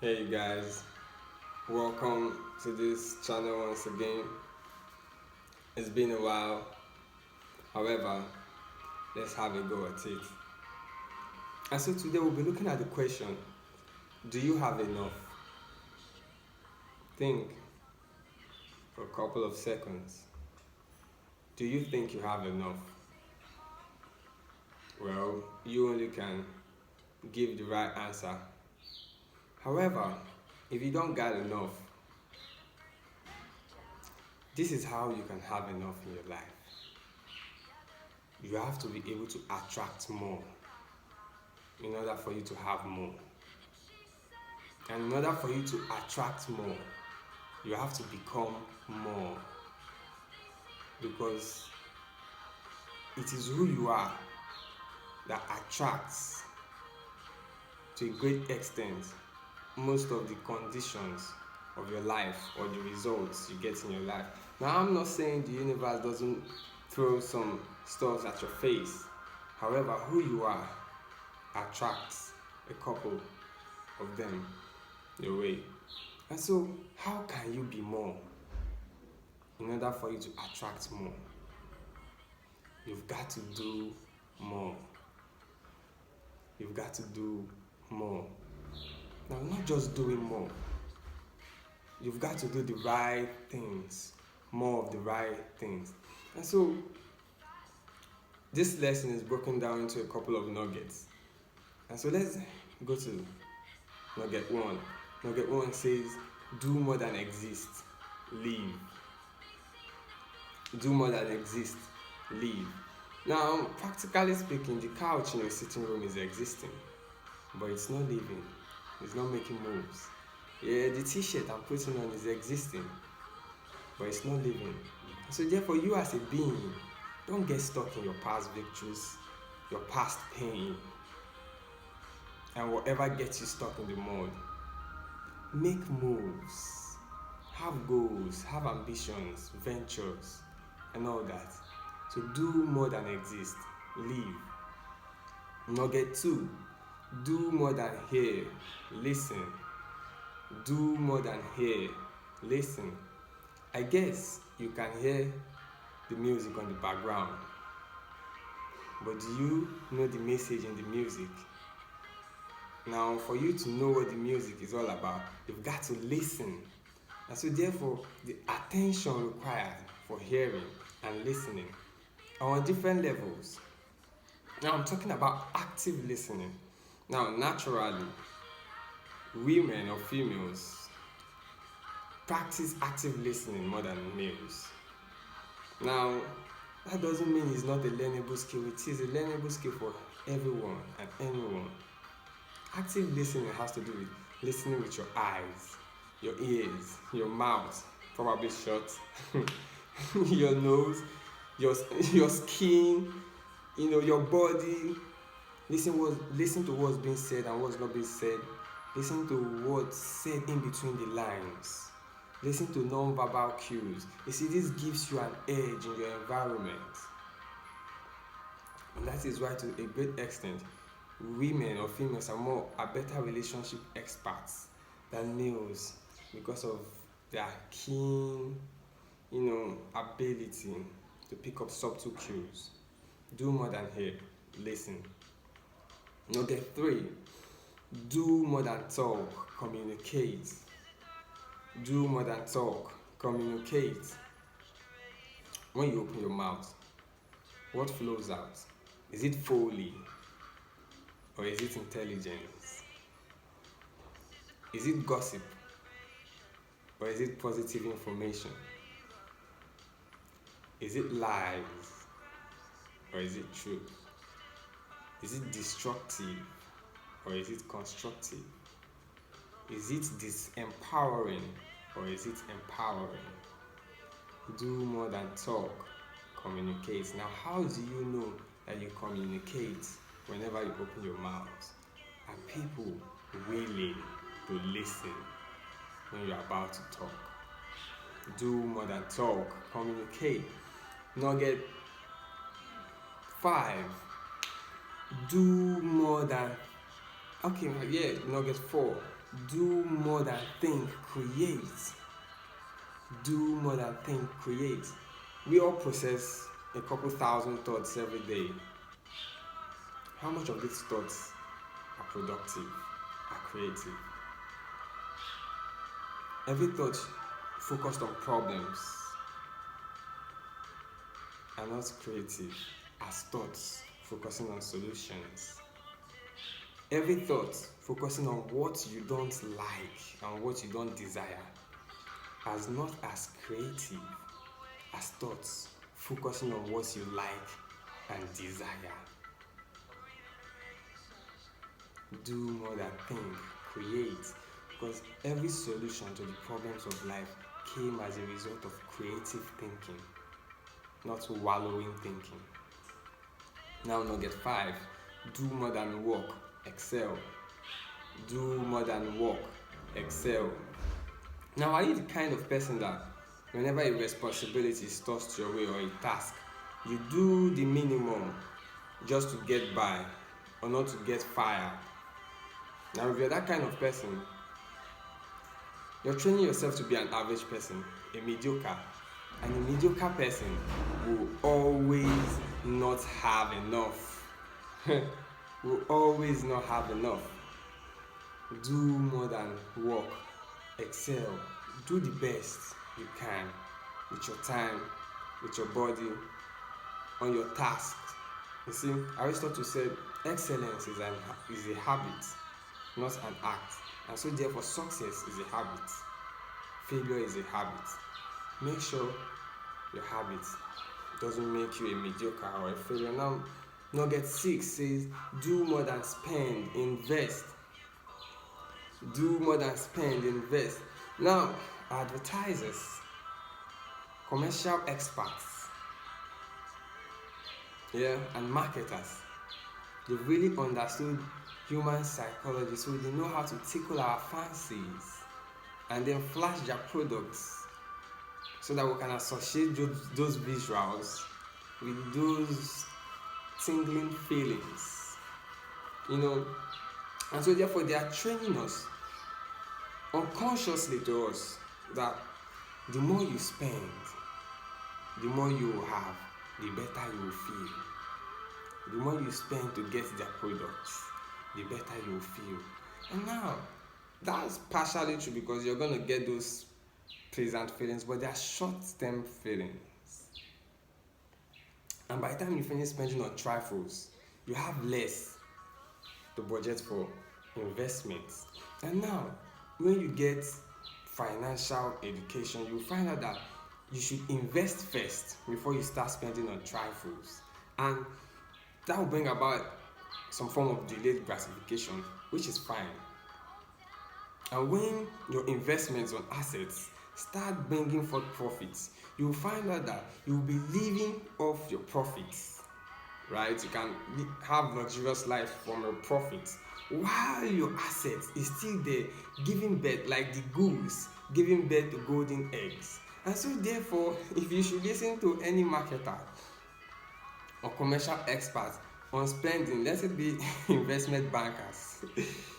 Hey you guys, welcome to this channel once again. It's been a while, however, let's have a go at it. And so today we'll be looking at the question, do you have enough? Think for a couple of seconds. Do you think you have enough? Well, you only can give the right answer. However, if you don't got enough, this is how you can have enough in your life. You have to be able to attract more in order for you to have more. And in order for you to attract more, you have to become more. Because it is who you are that attracts, to a great extent, most of the conditions of your life or the results you get in your life. Now, I'm not saying the universe doesn't throw some stuff at your face. However, who you are attracts a couple of them your way. And so, how can you be more in order for you to attract more? You've got to do more. You've got to do more. Now, not just doing more. You've got to do the right things, more of the right things. And so, this lesson is broken down into a couple of nuggets. And so, let's go to nugget 1. Nugget 1 says, do more than exist, live. Do more than exist, live. Now, practically speaking, the couch in your sitting room is existing, but it's not living. It's not making moves. Yeah, the t-shirt I'm putting on is existing, but it's not living. So therefore, you as a being, don't get stuck in your past victories, your past pain, and whatever gets you stuck in the mud. Make moves, have goals, have ambitions, ventures, and all that. So do more than exist, live. Nugget 2, do more than hear, listen. Do more than hear, listen. I guess you can hear the music on the background, but do you know the message in the music? Now, for you to know what the music is all about, you've got to listen. And so therefore, the attention required for hearing and listening are on different levels. Now, I'm talking about active listening. Now, naturally, women or females practice active listening more than males. Now, that doesn't mean it's not a learnable skill. It is a learnable skill for everyone and anyone. Active listening has to do with listening with your eyes, your ears, your mouth, probably shut, your nose, your skin, your body. Listen to what's being said and what's not being said. Listen to what's said in between the lines. Listen to non-verbal cues. You see, this gives you an edge in your environment. And that is why, to a great extent, women or females are better relationship experts than males because of their keen, ability to pick up subtle cues. Do more than hear, listen. Nugget 3, do more than talk, communicate. Do more than talk, communicate. When you open your mouth, what flows out? Is it folly? Or is it intelligence? Is it gossip? Or is it positive information? Is it lies? Or is it truth? Is it destructive? Or is it constructive? Is it disempowering? Or is it empowering? Do more than talk, communicate. Now, how do you know that you communicate whenever you open your mouth? Are people willing to listen when you're about to talk? Do more than talk, communicate. Nugget 5, do more than nugget 4, Do more than think, create. Do more than think, create. We all process a couple thousand thoughts every day. How much of these thoughts are productive, are creative? Every thought focused on problems are not creative as thoughts focusing on solutions. Every thought focusing on what you don't like and what you don't desire as not as creative as thoughts focusing on what you like and desire. Do more than think, create, because every solution to the problems of life came as a result of creative thinking, not wallowing thinking. Now, nugget 5, do more than work, excel. Do more than work, excel. Now, are you the kind of person that whenever a responsibility is tossed your way or a task, you do the minimum just to get by or not to get fired? Now, if you're that kind of person, you're training yourself to be an average person, a mediocre. And a mediocre person will always not have enough. Will always not have enough. Do more than work, excel. Do the best you can with your time, with your body, on your tasks. You see, Aristotle said excellence is a habit, not an act. And so therefore success is a habit. Failure is a habit. Make sure your habit doesn't make you a mediocre or a failure. Now, nugget 6 says, do more than spend, invest. Do more than spend, invest. Now, advertisers, commercial experts, and marketers, they've really understood human psychology, so they know how to tickle our fancies and then flash their products so that we can associate those visuals with those tingling feelings, and so therefore they are training us unconsciously to us that the more you spend, the more you will have, the better you will feel. The more you spend to get their products, the better you will feel. And now, that's partially true because you're going to get those pleasant feelings, but they are short-term feelings. And by the time you finish spending on trifles, you have less to budget for investments. And now, when you get financial education, you find out that you should invest first before you start spending on trifles. And that will bring about some form of delayed gratification, which is fine. And when your investments on assets start bringing forth profits, you will find out that you will be living off your profits, right? You can have luxurious life from your profits while your assets is still there, giving birth like the goose, giving birth to golden eggs. And so therefore, if you should listen to any marketer or commercial experts on spending, let it be investment bankers.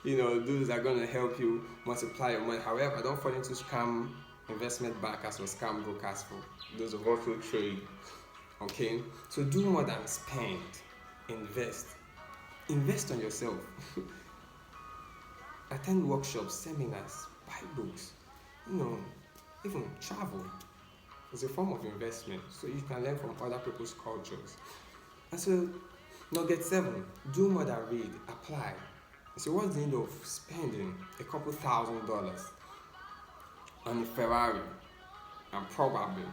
Those are going to help you multiply your money. However, don't fall into scam investment bankers or scam brokers for those of us who trade. Okay, so do more than spend, invest. Invest on yourself. Attend workshops, seminars, buy books, even travel. It's a form of investment, so you can learn from other people's cultures. And so, nugget 7, do more than read, apply. So what's the need of spending a couple $1,000s on a Ferrari and probably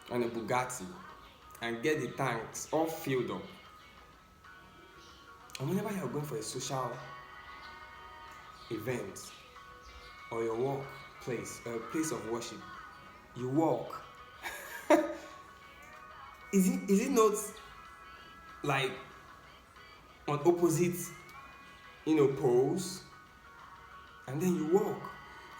on a Bugatti and get the tanks all filled up? And whenever you're going for a social event or your workplace or a place of worship, you walk. Is it not like on opposite poles, and then you walk?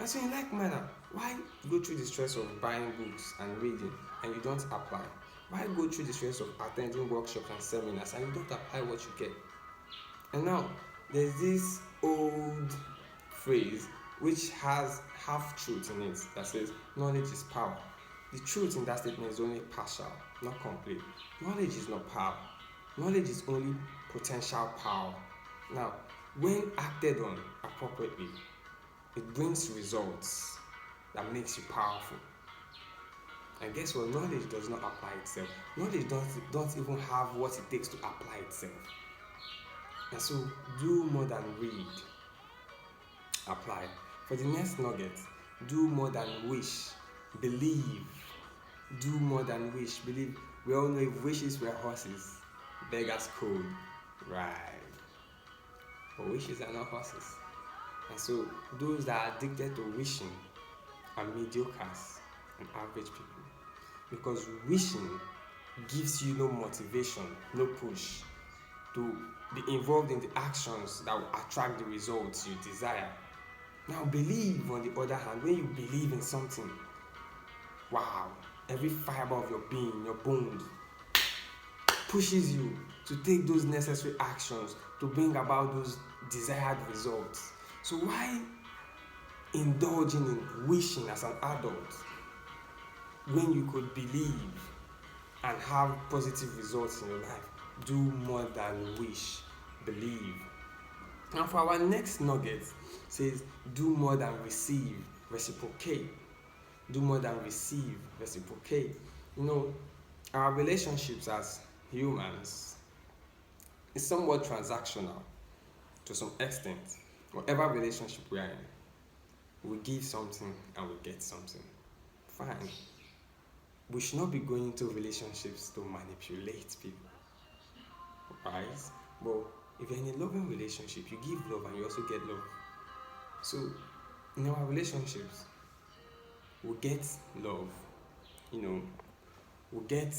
And so in like manner, why go through the stress of buying books and reading and you don't apply? Why go through the stress of attending workshops and seminars and you don't apply what you get? And now there's this old phrase which has half truth in it that says knowledge is power. The truth in that statement is only partial, not complete. Knowledge is not power. Knowledge is only potential power. Now, when acted on appropriately, it brings results that makes you powerful. And guess what? Knowledge does not apply itself. Knowledge don't even have what it takes to apply itself. And so, do more than read, apply. For the next nugget, do more than wish, believe. Do more than wish, believe. We all know if wishes were horses, beggars could ride. But wishes are not horses. And so, those that are addicted to wishing are mediocres and average people. Because wishing gives you no motivation, no push to be involved in the actions that will attract the results you desire. Now, believe, on the other hand, when you believe in something, wow, every fiber of your being, your bones, pushes you to take those necessary actions to bring about those desired results. So why indulging in wishing as an adult when you could believe and have positive results in your life? Do more than wish, believe. And for our next nugget, says do more than receive, reciprocate. Do more than receive, reciprocate. Our relationships as humans is somewhat transactional to some extent. Whatever relationship we are in, we give something and we get something. Fine. We should not be going into relationships to manipulate people. Right? But if you're in a loving relationship, you give love and you also get love. So in our relationships, we get love, we get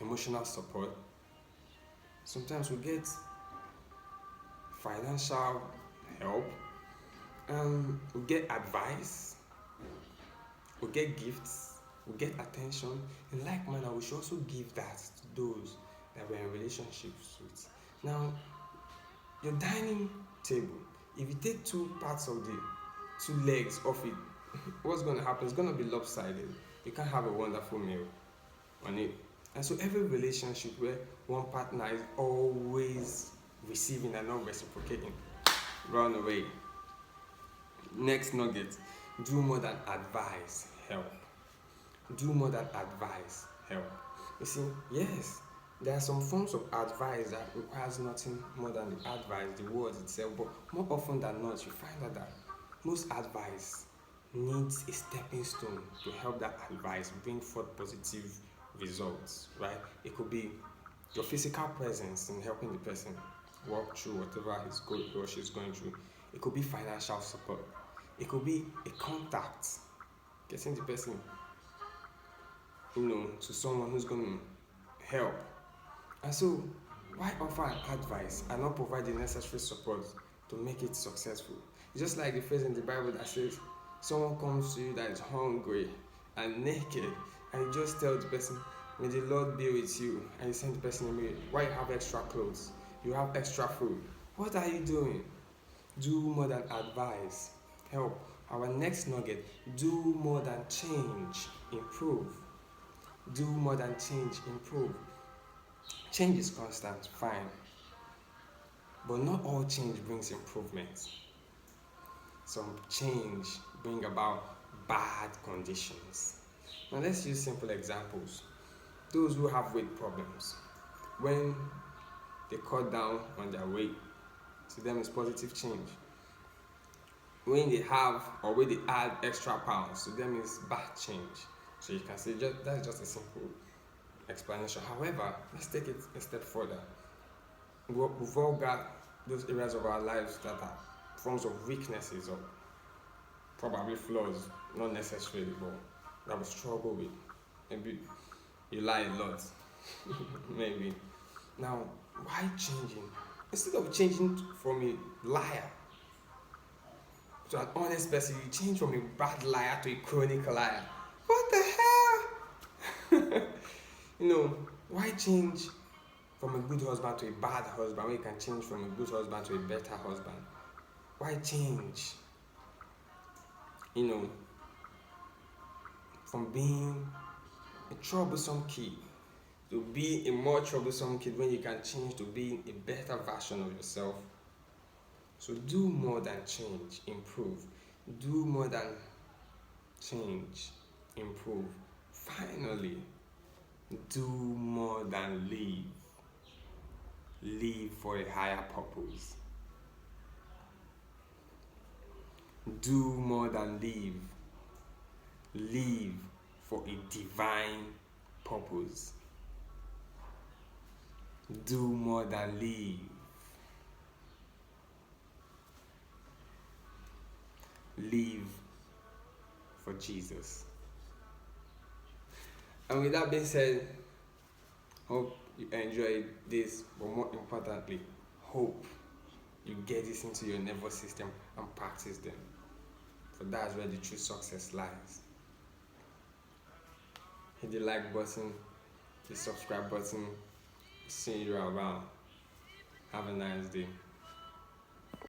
emotional support. Sometimes we get financial help, we get advice, we get gifts, we get attention. In like manner, we should also give that to those that we're in relationships with. Now, your dining table, if you take two parts of the two legs off it, what's going to happen? It's going to be lopsided. You can't have a wonderful meal on it. And so every relationship where one partner is always receiving and not reciprocating, run away. Next nugget, do more than advise, help. Do more than advise, help. You see, yes, there are some forms of advice that requires nothing more than the advice, the words itself, but more often than not, you find out that most advice needs a stepping stone to help that advice bring forth positive results, right? It could be your physical presence in helping the person walk through whatever he's going or she's going through. It could be financial support. It could be a contact, getting the person, to someone who's going to help. And so, why offer an advice and not provide the necessary support to make it successful? It's just like the phrase in the Bible that says, someone comes to you that is hungry and naked, and you just tell the person, may the Lord be with you, and you send the person a mail. Why you have extra clothes? You have extra food. What are you doing? Do more than advise, help. Our next nugget, do more than change, improve. Do more than change, improve. Change is constant, fine. But not all change brings improvement. Some change bring about bad conditions. Now let's use simple examples. Those who have weight problems, when they cut down on their weight, to them it's positive change. When they have or when they add extra pounds, to them it's bad change. So you can say that's just a simple explanation. However, let's take it a step further. We've all got those areas of our lives that are forms of weaknesses or probably flaws, not necessarily, but that we struggle with. Maybe you lie a lot. Maybe. Now, why changing? Instead of changing from a liar to an honest person, you change from a bad liar to a chronic liar. What the hell? Why change from a good husband to a bad husband when you can change from a good husband to a better husband? Why change? You know, from being a troublesome kid to be a more troublesome kid when you can change to being a better version of yourself. So do more than change, improve. Do more than change, improve. Finally, do more than live. Live for a higher purpose. Do more than live. Live for a divine purpose. Do more than live. Live for Jesus. And with that being said, hope you enjoyed this, but more importantly, hope you get this into your nervous system and practice them. For that's where the true success lies. Hit the like button, the subscribe button. See you around. Have a nice day.